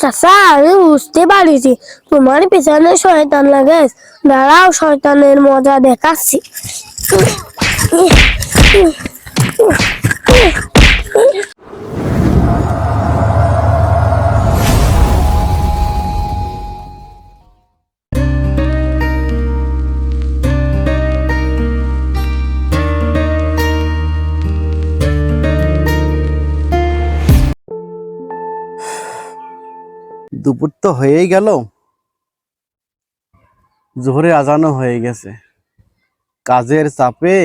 চাচা আমি বুঝতে পারিছি তোমার পিছনে শয়তান লাগে। দাঁড়াও শয়তানের মজা দেখাচ্ছি। দুপুর তো হয়েই গেল, জোহরের আজানও হয়ে গেছে। কাজের চাপে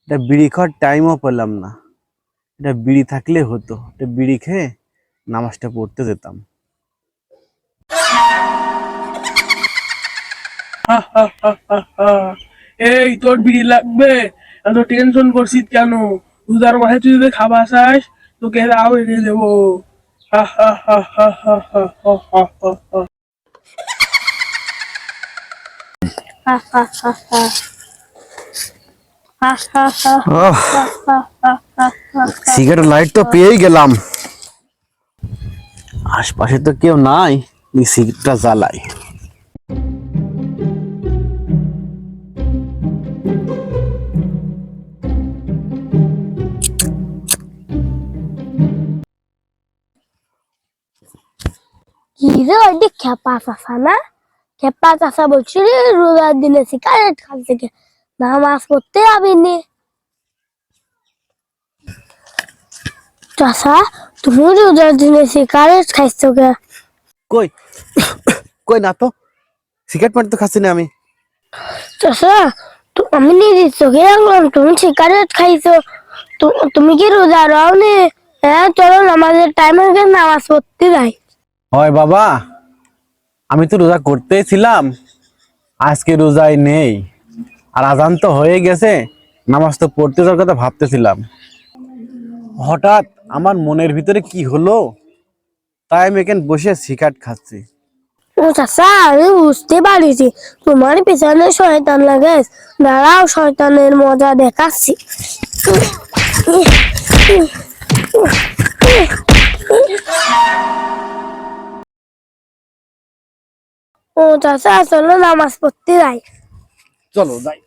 এটা বিড়ি খাওয়ার টাইমও পেলাম না। এটা বিড়ি থাকলে হতো, এটা বিড়ি খেয়ে নামাজটা পড়তে যেতাম। এই তোর বিড়ি লাগবে? এত টেনশন করছিস কেন? রোজার মাসে তুই যদি খাবার চাস তোকে রাও এনে দেবো। সিগারেট লাইট তো পেয়েই গেলাম, আশপাশে তো কেউ নাই, সিগারেটটা জ্বালাই। কি রে ওইটি খেপা চাচা না? খেপা চাচা বলছি রে রোজার দিনে সিগারেট খাচ্ছে কে? নামাজ পড়তে যাবিনি? চাচা তুমি রোজার দিনে সিগারেট খাইছো কে? কই কই না তো, সিগারেট মারতে খাচ্ছি না আমি। চাচা আমি নিজের চোখে দেখলাম তুমি সিগারেট খাইছো। তুমি কি রোজা রাও নি? হ্যাঁ চলো নামাজের টাইম হয়ে গেছে, নামাজ পড়তে যাই। হয় বাবা, আমি তো রোজা করতেই ছিলাম, আজকে রোজাই নেই। আর আজান তো হয়ে গেছে, নামাজ তো পড়তে যাওয়ার কথা ভাবতেছিলাম। হঠাৎ আমার মনের ভিতরে কি হলো, তাই আমি এখানে বসে সিগারেট খাচ্ছি। চাচা আমি বুঝতে পারিছি তোমার পিছনে শয়তান লাগে। দাঁড়াও শয়তানের মজা দেখাচ্ছি। ও চাচা চলো নামাজ পড়তে যাই। চলো যাই।